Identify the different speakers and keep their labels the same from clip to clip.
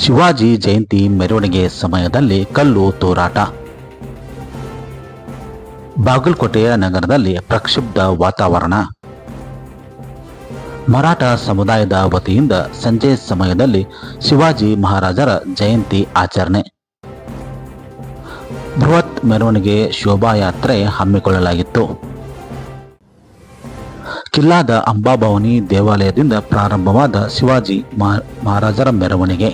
Speaker 1: ಶಿವಾಜಿ ಜಯಂತಿ ಮೆರವಣಿಗೆ ಸಮಯದಲ್ಲಿ ಕಲ್ಲು ತೂರಾಟ. ಬಾಗಲಕೋಟೆಯ ನಗರದಲ್ಲಿ ಪ್ರಕ್ಷುಬ್ಧ ವಾತಾವರಣ. ಮರಾಠ ಸಮುದಾಯದ ವತಿಯಿಂದ ಸಂಜೆ ಸಮಯದಲ್ಲಿ ಶಿವಾಜಿ ಮಹಾರಾಜರ ಜಯಂತಿ ಆಚರಣೆ. ಬೃಹತ್ ಮೆರವಣಿಗೆ ಶೋಭಾಯಾತ್ರೆ ಹಮ್ಮಿಕೊಳ್ಳಲಾಗಿತ್ತು. ಕಿಲ್ಲಾದ ಅಂಬಾಭವಾನಿ ದೇವಾಲಯದಿಂದ ಪ್ರಾರಂಭವಾದ ಶಿವಾಜಿ ಮಹಾರಾಜರ ಮೆರವಣಿಗೆ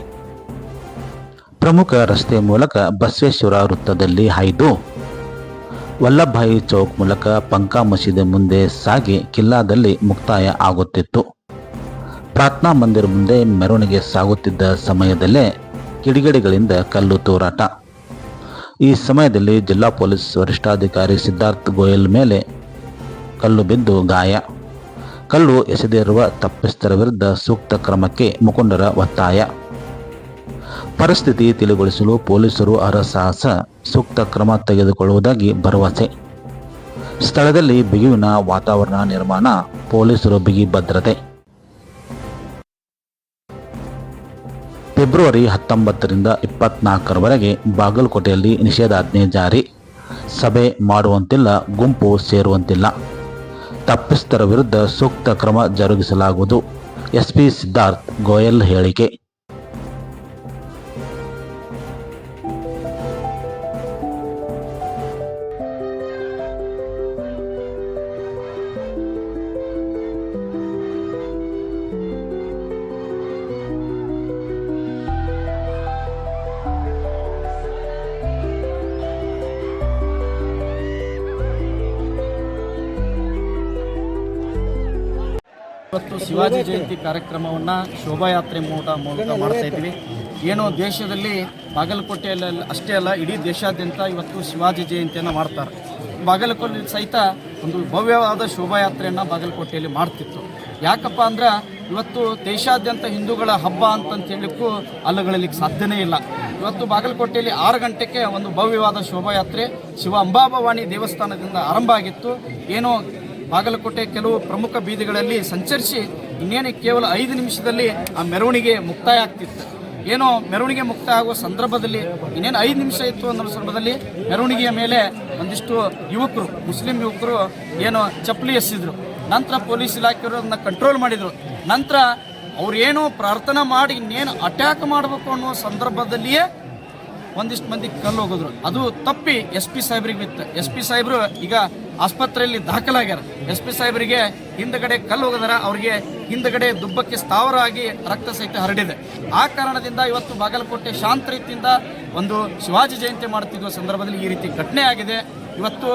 Speaker 1: ಪ್ರಮುಖ ರಸ್ತೆ ಮೂಲಕ ಬಸವೇಶ್ವರ ವೃತ್ತದಲ್ಲಿ ಹಾಯ್ದು ವಲ್ಲಭಭಾಯಿ ಚೌಕ್ ಮೂಲಕ ಪಂಕಾ ಮಸೀದಿ ಮುಂದೆ ಸಾಗಿ ಕಿಲ್ಲಾದಲ್ಲಿ ಮುಕ್ತಾಯ ಆಗುತ್ತಿತ್ತು. ಪ್ರಾರ್ಥನಾ ಮಂದಿರ ಮುಂದೆ ಮೆರವಣಿಗೆ ಸಾಗುತ್ತಿದ್ದ ಸಮಯದಲ್ಲೇ ಕಿಡಿಗೇಡಿಗಳಿಂದ ಕಲ್ಲು ತೂರಾಟ. ಈ ಸಮಯದಲ್ಲಿ ಜಿಲ್ಲಾ ಪೊಲೀಸ್ ವರಿಷ್ಠಾಧಿಕಾರಿ ಸಿದ್ಧಾರ್ಥ ಗೋಯಲ್ ಮೇಲೆ ಕಲ್ಲು ಬಿದ್ದು ಗಾಯ. ಕಲ್ಲು ಎಸೆದಿರುವ ತಪ್ಪಿಸ್ಥರ ವಿರುದ್ಧ ಸೂಕ್ತ ಕ್ರಮಕ್ಕೆ ಮುಖಂಡರ ಒತ್ತಾಯ. ಪರಿಸ್ಥಿತಿ ತಿಳಿಗೊಳಿಸಲು ಪೊಲೀಸರು ಹರಸಾಹಸ, ಸೂಕ್ತ ಕ್ರಮ ತೆಗೆದುಕೊಳ್ಳುವುದಾಗಿ ಭರವಸೆ. ಸ್ಥಳದಲ್ಲಿ ಬಿಗುವಿನ ವಾತಾವರಣ ನಿರ್ಮಾಣ, ಪೊಲೀಸರು ಬಿಗಿ ಭದ್ರತೆ. ಫೆಬ್ರವರಿ 19ರಿಂದ 24ರವರೆಗೆ ಬಾಗಲಕೋಟೆಯಲ್ಲಿ ನಿಷೇಧಾಜ್ಞೆ ಜಾರಿ. ಸಭೆ ಮಾಡುವಂತಿಲ್ಲ, ಗುಂಪು ಸೇರುವಂತಿಲ್ಲ. ತಪ್ಪಿಸ್ಥರ ವಿರುದ್ಧ ಸೂಕ್ತ ಕ್ರಮ ಜರುಗಿಸಲಾಗುವುದು. ಎಸ್ಪಿ ಸಿದ್ಧಾರ್ಥ ಗೋಯಲ್ ಹೇಳಿಕೆ.
Speaker 2: ಇವತ್ತು ಶಿವಾಜಿ ಜಯಂತಿ ಕಾರ್ಯಕ್ರಮವನ್ನು ಶೋಭಾಯಾತ್ರೆ ಮೂಲಕ ಮಾಡ್ತಾ ಇದ್ದೀವಿ. ಏನೋ ದೇಶದಲ್ಲಿ ಬಾಗಲಕೋಟೆಯಲ್ಲಿ ಅಷ್ಟೇ ಅಲ್ಲ, ಇಡೀ ದೇಶಾದ್ಯಂತ ಇವತ್ತು ಶಿವಾಜಿ ಜಯಂತಿಯನ್ನು ಮಾಡ್ತಾರೆ. ಬಾಗಲಕೋಟೆ ಸಹಿತ ಒಂದು ಭವ್ಯವಾದ ಶೋಭಾಯಾತ್ರೆಯನ್ನು ಬಾಗಲಕೋಟೆಯಲ್ಲಿ ಮಾಡ್ತಿತ್ತು. ಯಾಕಪ್ಪ ಅಂದ್ರೆ ಇವತ್ತು ದೇಶಾದ್ಯಂತ ಹಿಂದೂಗಳ ಹಬ್ಬ ಅಂತಂತ ಹೇಳಲಿಕ್ಕೂ ಅಲ್ಲಗಳಲಿಕ್ಕೆ ಸಾಧ್ಯನೇ ಇಲ್ಲ. ಇವತ್ತು ಬಾಗಲಕೋಟೆಯಲ್ಲಿ 6 ಗಂಟೆಗೆ ಒಂದು ಭವ್ಯವಾದ ಶೋಭಾಯಾತ್ರೆ ಶಿವ ಅಂಬಾಭವಾನಿ ದೇವಸ್ಥಾನದಿಂದ ಆರಂಭ ಆಗಿತ್ತು. ಏನೋ ಬಾಗಲಕೋಟೆ ಕೆಲವು ಪ್ರಮುಖ ಬೀದಿಗಳಲ್ಲಿ ಸಂಚರಿಸಿ ಇನ್ನೇನು ಕೇವಲ 5 ನಿಮಿಷದಲ್ಲಿ ಆ ಮೆರವಣಿಗೆ ಮುಕ್ತಾಯ ಆಗ್ತಿತ್ತು. ಏನೋ ಮೆರವಣಿಗೆ ಮುಕ್ತಾಯ ಆಗುವ ಸಂದರ್ಭದಲ್ಲಿ ಇನ್ನೇನು 5 ನಿಮಿಷ ಇತ್ತು ಅನ್ನೋ ಸಂದರ್ಭದಲ್ಲಿ ಮೆರವಣಿಗೆಯ ಮೇಲೆ ಒಂದಿಷ್ಟು ಯುವಕರು, ಮುಸ್ಲಿಂ ಯುವಕರು ಏನೋ ಚಪ್ಪಲಿ ಎಸೆದ್ರು. ನಂತರ ಪೊಲೀಸ್ ಇಲಾಖೆಯವರು ಅದನ್ನ ಕಂಟ್ರೋಲ್ ಮಾಡಿದರು. ನಂತರ ಅವ್ರು ಏನೋ ಪ್ರಾರ್ಥನೆ ಮಾಡಿ ಇನ್ನೇನು ಅಟ್ಯಾಕ್ ಮಾಡಬೇಕು ಅನ್ನೋ ಸಂದರ್ಭದಲ್ಲಿಯೇ ಒಂದಿಷ್ಟು ಮಂದಿ ಕಲ್ಲು ಹೋಗಿದ್ರು. ಅದು ತಪ್ಪಿ SP ಸಾಹೇಬ್ರಿಗೆ ಬಿತ್ತು. SP ಸಾಹೇಬರು ಈಗ ಆಸ್ಪತ್ರೆಯಲ್ಲಿ ದಾಖಲಾಗ್ಯಾರ. SP ಸಾಹೇಬರಿಗೆ ಹಿಂದಗಡೆ ಕಲ್ಲು ಹೋಗಿದಾರ. ಅವ್ರಿಗೆ ಹಿಂದಗಡೆ ದುಬ್ಬಕ್ಕೆ ಸ್ಥಾವರ ಆಗಿ ರಕ್ತ ಸಹಿತ ಹರಡಿದೆ. ಆ ಕಾರಣದಿಂದ ಇವತ್ತು ಬಾಗಲಕೋಟೆ ಶಾಂತ ರೀತಿಯಿಂದ ಒಂದು ಶಿವಾಜಿ ಜಯಂತಿ ಮಾಡುತ್ತಿರುವ ಸಂದರ್ಭದಲ್ಲಿ ಈ ರೀತಿ ಘಟನೆ ಆಗಿದೆ. ಇವತ್ತು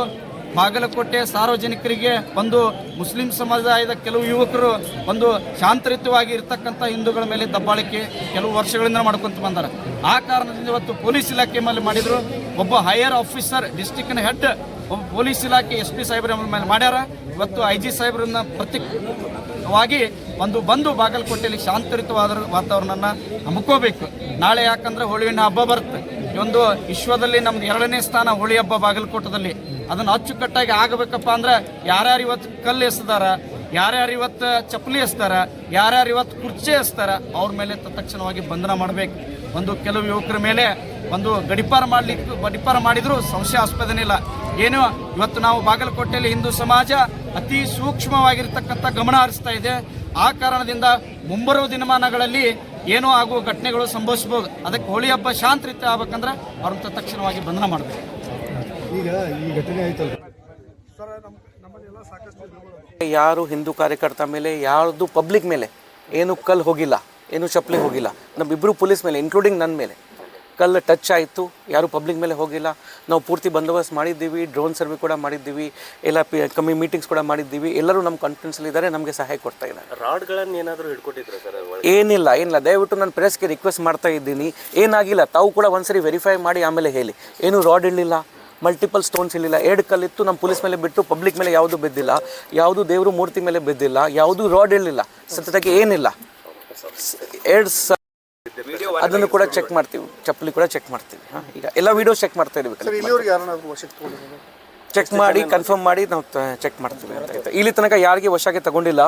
Speaker 2: ಬಾಗಲಕೋಟೆ ಸಾರ್ವಜನಿಕರಿಗೆ ಒಂದು ಮುಸ್ಲಿಂ ಸಮುದಾಯದ ಕೆಲವು ಯುವಕರು ಒಂದು ಶಾಂತರಿತವಾಗಿ ಇರ್ತಕ್ಕಂಥ ಹಿಂದೂಗಳ ಮೇಲೆ ದಬ್ಬಾಳಿಕೆ ಕೆಲವು ವರ್ಷಗಳಿಂದ ಮಾಡ್ಕೊಂತ ಬಂದಾರೆ. ಆ ಕಾರಣದಿಂದ ಇವತ್ತು ಪೊಲೀಸ್ ಇಲಾಖೆ ಮೇಲೆ ಮಾಡಿದ್ರು. ಒಬ್ಬ ಹೈಯರ್ ಆಫೀಸರ್, ಡಿಸ್ಟಿಕ್ನ ಹೆಡ್, ಒಬ್ಬ ಪೊಲೀಸ್ ಇಲಾಖೆ SP ಸಾಹೇಬ್ರ ಮೇಲೆ ಮಾಡ್ಯಾರ. ಇವತ್ತು IG ಸಾಹೇಬ್ರನ್ನ ಪ್ರತ್ಯೇಕವಾಗಿ ಬಂದು ಬಾಗಲಕೋಟೆಯಲ್ಲಿ ಶಾಂತರಿತವಾದ ವಾತಾವರಣನ ಹಮ್ಮಿಕೋಬೇಕು. ನಾಳೆ ಯಾಕಂದ್ರೆ ಹೋಳಿನ ಹಬ್ಬ ಬರುತ್ತೆ. ಈ ಒಂದು ವಿಶ್ವದಲ್ಲಿ ನಮ್ದು 2ನೇ ಸ್ಥಾನ ಹೋಳಿ ಹಬ್ಬ ಬಾಗಲಕೋಟದಲ್ಲಿ. ಅದನ್ನು ಅಚ್ಚುಕಟ್ಟಾಗಿ ಆಗಬೇಕಪ್ಪ ಅಂದ್ರೆ ಯಾರ್ಯಾರು ಇವತ್ತು ಕಲ್ಲು ಎಸ್ದಾರ, ಯಾರ್ಯಾರು ಇವತ್ತು ಚಪ್ಪಲಿ ಎಸ್ತಾರ, ಯಾರ್ಯಾರು ಇವತ್ತು ಕುರ್ಚಿ ಎಸ್ತಾರ, ಅವ್ರ ಮೇಲೆ ತತ್ಕ್ಷಣವಾಗಿ ಬಂಧನ ಮಾಡಬೇಕು. ಒಂದು ಕೆಲವು ಯುವಕರ ಮೇಲೆ ಒಂದು ಗಡಿಪಾರ ಮಾಡಿದ್ರು ಸಂಶಯಾಸ್ಪದನೇ ಇಲ್ಲ. ಏನು ಇವತ್ತು ನಾವು ಬಾಗಲಕೋಟೆಯಲ್ಲಿ ಹಿಂದೂ ಸಮಾಜ ಅತಿ ಸೂಕ್ಷ್ಮವಾಗಿರ್ತಕ್ಕಂಥ ಗಮನ ಹರಿಸ್ತಾ ಇದೆ. ಆ ಕಾರಣದಿಂದ ಮುಂಬರುವ ದಿನಮಾನಗಳಲ್ಲಿ ಏನೋ ಆಗುವ ಘಟನೆಗಳು ಸಂಭವಿಸಬಹುದು. ಅದಕ್ಕೆ ಹೋಳಿ ಹಬ್ಬ ಶಾಂತ ರೀತಿ ಆಗ್ಬೇಕಂದ್ರೆ ಅವ್ರನ್ನ ತಕ್ಷಣವಾಗಿ ಬಂಧನ ಮಾಡಬೇಕು.
Speaker 3: ಈಗ ಈ ಘಟನೆ ಆಯ್ತಲ್ಲ ಸರ್, ನಮ್ಮಲ್ಲೆಲ್ಲ ಸಾಕಷ್ಟು
Speaker 4: ಯಾರು ಹಿಂದೂ ಕಾರ್ಯಕರ್ತ ಮೇಲೆ, ಯಾರ್ದು ಪಬ್ಲಿಕ್ ಮೇಲೆ ಏನು ಕಲ್ಲು ಹೋಗಿಲ್ಲ, ಏನು ಚಪ್ಪಲಿ ಹೋಗಿಲ್ಲ. ನಮ್ಮಿಬ್ಬರು ಪೊಲೀಸ್ ಮೇಲೆ, ಇನ್ಕ್ಲೂಡಿಂಗ್ ನನ್ನ ಮೇಲೆ ಕಲ್ಲು ಟಚ್ ಆಯಿತು. ಯಾರು ಪಬ್ಲಿಕ್ ಮೇಲೆ ಹೋಗಿಲ್ಲ. ನಾವು ಪೂರ್ತಿ ಬಂದೋಬಸ್ತ್ ಮಾಡಿದ್ದೀವಿ, ಡ್ರೋನ್ ಸರ್ವೆ ಕೂಡ ಮಾಡಿದ್ದೀವಿ, ಎಲ್ಲ ಕಮ್ಮಿ ಮೀಟಿಂಗ್ಸ್ ಕೂಡ ಮಾಡಿದ್ದೀವಿ. ಎಲ್ಲರೂ ನಮ್ಮ ಕಾನ್ಫಿಡೆನ್ಸಲ್ಲಿ ಇದ್ದಾರೆ, ನಮಗೆ ಸಹಾಯ ಕೊಡ್ತಾ ಇದ್ದಾರೆ.
Speaker 5: ರಾಡ್ಗಳನ್ನು ಏನಾದರೂ ಹಿಡ್ಕೊಟ್ಟಿದ್ರು ಸರ್?
Speaker 4: ಏನಿಲ್ಲ. ದಯವಿಟ್ಟು ನಾನು ಪ್ರೆಸ್ಗೆ ರಿಕ್ವೆಸ್ಟ್ ಮಾಡ್ತಾ ಇದ್ದೀನಿ, ಏನಾಗಿಲ್ಲ. ತಾವು ಕೂಡ ಒಂದ್ಸರಿ ವೆರಿಫೈ ಮಾಡಿ ಆಮೇಲೆ ಹೇಳಿ. ಏನು ರಾಡ್ ಇರಲಿಲ್ಲ, ಮಲ್ಟಿಪಲ್ ಸ್ಟೋನ್ಸ್ ಇರಲಿಲ್ಲ, 2 ಕಲ್ಲಿತ್ತು. ನಮ್ಮ ಪೊಲೀಸ್ ಮೇಲೆ ಬಿಟ್ಟು ಪಬ್ಲಿಕ್ ಮೇಲೆ ಯಾವುದು ಬಿದ್ದಿಲ್ಲ, ಯಾವುದು ದೇವರು ಮೂರ್ತಿ ಮೇಲೆ ಬಿದ್ದಿಲ್ಲ, ಯಾವುದು ರಾಡ್ ಇರಲಿಲ್ಲ. ಸತ್ಯಕ್ಕೆ ಏನಿಲ್ಲ. ಅದನ್ನು ಕೂಡ ಚೆಕ್ ಮಾಡ್ತೀವಿ, ಚಪ್ಪಲಿ ಕೂಡ ಚೆಕ್ ಮಾಡ್ತೀವಿ. ಈಗ ಎಲ್ಲ ವಿಡಿಯೋಸ್ ಚೆಕ್ ಮಾಡ್ತಾ ಇದ್ದೀವಿ. ಚೆಕ್ ಮಾಡಿ ಕನ್ಫರ್ಮ್ ಮಾಡಿ ನಾವು ಚೆಕ್ ಮಾಡ್ತೀವಿ ಅಂತ ಆಯ್ತು. ಇಲ್ಲಿ ತನಕ ಯಾರಿಗೆ ವಶಕ್ಕೆ ತಗೊಂಡಿಲ್ಲ.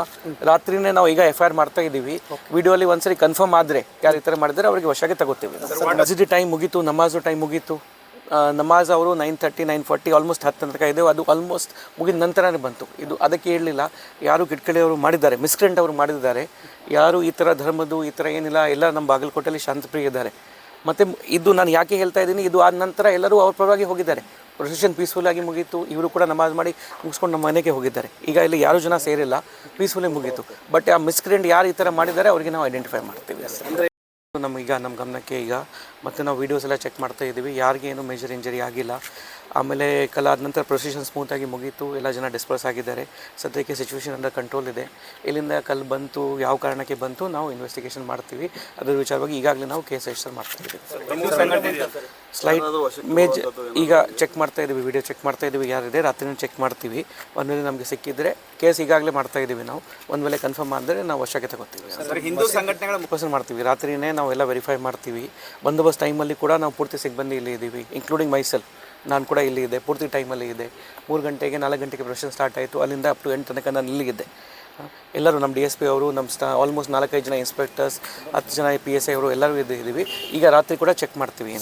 Speaker 4: ರಾತ್ರಿನೇ ನಾವು ಈಗ FIR ಮಾಡ್ತಾ ಇದ್ದೀವಿ. ವಿಡಿಯೋಲಿ ಒಂದ್ಸರಿ ಕನ್ಫರ್ಮ್ ಆದರೆ ಯಾರು ಈ ಥರ ಮಾಡಿದರೆ ಅವರಿಗೆ ವಶಕ್ಕೆ ತಗೋತೀವಿ. ಮಸ್ಜಿದ್ ಟೈಮ್ ಮುಗೀತು, ನಮಾಜು ಟೈಮ್ ಮುಗೀತು. ನಮಾಜ್ ಅವರು 9:30 9:40 ಆಲ್ಮೋಸ್ಟ್ 10 ತನಕ ಇದೆ. ಅದು ಆಲ್ಮೋಸ್ಟ್ ಮುಗಿದ ನಂತರನೇ ಬಂತು. ಇದು ಅದಕ್ಕೆ ಹೇಳಲಿಲ್ಲ, ಯಾರು ಕಿಟ್ಕಳಿಯವರು ಮಾಡಿದ್ದಾರೆ, ಮಿಸ್ಕ್ರೆಂಟ್ ಅವರು ಮಾಡಿದ್ದಾರೆ. ಯಾರು ಈ ಥರ ಧರ್ಮದ್ದು ಈ ಥರ ಏನಿಲ್ಲ, ಎಲ್ಲ ನಮ್ಮ ಬಾಗಲಕೋಟೆಯಲ್ಲಿ ಶಾಂತಪ್ರಿಯ ಇದ್ದಾರೆ. ಮತ್ತು ಇದು ನಾನು ಯಾಕೆ ಹೇಳ್ತಾ ಇದ್ದೀನಿ, ಇದು ಆದ ನಂತರ ಎಲ್ಲರೂ ಅವ್ರ ಪರವಾಗಿ ಹೋಗಿದ್ದಾರೆ. ಪ್ರೊಸೆಷನ್ ಪೀಸ್ಫುಲ್ ಆಗಿ ಮುಗೀತು. ಇವರು ಕೂಡ ನಮಾಜ್ ಮಾಡಿ ಮುಗಿಸ್ಕೊಂಡು ನಮ್ಮ ಮನೆಗೆ ಹೋಗಿದ್ದಾರೆ. ಈಗ ಇಲ್ಲಿ ಯಾರೂ ಜನ ಸೇರಿಲ್ಲ, ಪೀಸ್ಫುಲ್ಲಿ ಮುಗೀತು. ಬಟ್ ಆ ಮಿಸ್ಕ್ರೆಂಟ್ ಯಾರು ಈ ಥರ ಮಾಡಿದ್ದಾರೆ ಅವರಿಗೆ ನಾವು ಐಡೆಂಟಿಫೈ ಮಾಡ್ತೀವಿ. ನಮಗೀಗ ನಮ್ಮ ಗಮನಕ್ಕೆ ಈಗ ಮತ್ತು ನಾವು ವೀಡಿಯೋಸ್ ಎಲ್ಲ ಚೆಕ್ ಮಾಡ್ತಾ ಇದ್ದೀವಿ. ಯಾರಿಗೇನು ಮೇಜರ್ ಇಂಜರಿ ಆಗಿಲ್ಲ. ಆಮೇಲೆ ಕಲಾದ ನಂತರ ಪ್ರೊಸೆಷನ್ ಸ್ಮೂತಾಗಿ ಮುಗೀತು. ಎಲ್ಲ ಜನ ಡಿಸ್ಪರ್ಸ್ ಆಗಿದ್ದಾರೆ. ಸದ್ಯಕ್ಕೆ ಸಿಚುವೇಶನ್ ಅಂಡರ್ ಕಂಟ್ರೋಲ್ ಇದೆ. ಇಲ್ಲಿಂದ ಕಲ್ಲು ಬಂತು, ಯಾವ ಕಾರಣಕ್ಕೆ ಬಂತು ನಾವು ಇನ್ವೆಸ್ಟಿಗೇಷನ್ ಮಾಡ್ತೀವಿ. ಅದರ ವಿಚಾರವಾಗಿ ಈಗಾಗಲೇ ನಾವು ಕೇಸ್ ರಿಜಿಸ್ಟರ್ ಮಾಡ್ತಾ ಇದ್ದೀವಿ. ಸ್ಲೈಟ್ ಈಗ ಚೆಕ್ ಮಾಡ್ತಾ ಇದ್ದೀವಿ, ವಿಡಿಯೋ ಚೆಕ್ ಮಾಡ್ತಾ ಇದ್ದೀವಿ. ಯಾರಿದೆ ರಾತ್ರಿನೂ ಚೆಕ್ ಮಾಡ್ತೀವಿ. ಒಂದು ವೇಳೆ ನಮಗೆ ಸಿಕ್ಕಿದ್ರೆ ಕೇಸ್ ಈಗಾಗಲೇ ಮಾಡ್ತಾ ಇದ್ದೀವಿ ನಾವು. ಒಂದು ವೇಳೆ ಕನ್ಫರ್ಮ್ ಆದರೆ ನಾವು ವಶಕ್ಕೆ ತಗೋತೀವಿ.
Speaker 5: ಹಿಂದೂ ಸಂಘಟನೆಗಳ
Speaker 4: ಫೋಕಸ್ ಮಾಡ್ತೀವಿ. ರಾತ್ರಿನೇ ನಾವು ಎಲ್ಲ ವೆರಿಫೈ ಮಾಡ್ತೀವಿ. ಬಂದೋಬಸ್ತ್ ಟೈಮಲ್ಲಿ ಕೂಡ ನಾವು ಪೂರ್ತಿ ಸಿಬ್ಬಂದಿ ಇಲ್ಲಿ ಇದ್ದೀವಿ, ಇನ್ಕ್ಲೂಡಿಂಗ್ ಮೈಸೆಲ್ಫ್. ನಾನು ಕೂಡ ಇಲ್ಲಿ ಇದೆ, ಪೂರ್ತಿ ಟೈಮಲ್ಲಿ ಇದೆ. 3 ಗಂಟೆಗೆ 4 ಗಂಟೆಗೆ ಪ್ರೊಸೆಷನ್ ಸ್ಟಾರ್ಟ್ ಆಯಿತು. ಅಲ್ಲಿಂದ ಅಪ್ ಟು 8 ತನಕ ನಾನು ಇಲ್ಲಿದ್ದೆ. ಎಲ್ಲರೂ ನಮ್ಮ DSP ಅವರು, ನಮ್ಮ ಆಲ್ಮೋಸ್ಟ್ 4-5 ಜನ ಇನ್ಸ್ಪೆಕ್ಟರ್ಸ್, 10 ಜನ PSI ಅವರು ಎಲ್ಲರೂ ಇದ್ದೀವಿ. ಈಗ ರಾತ್ರಿ ಕೂಡ ಚೆಕ್ ಮಾಡ್ತೀವಿ.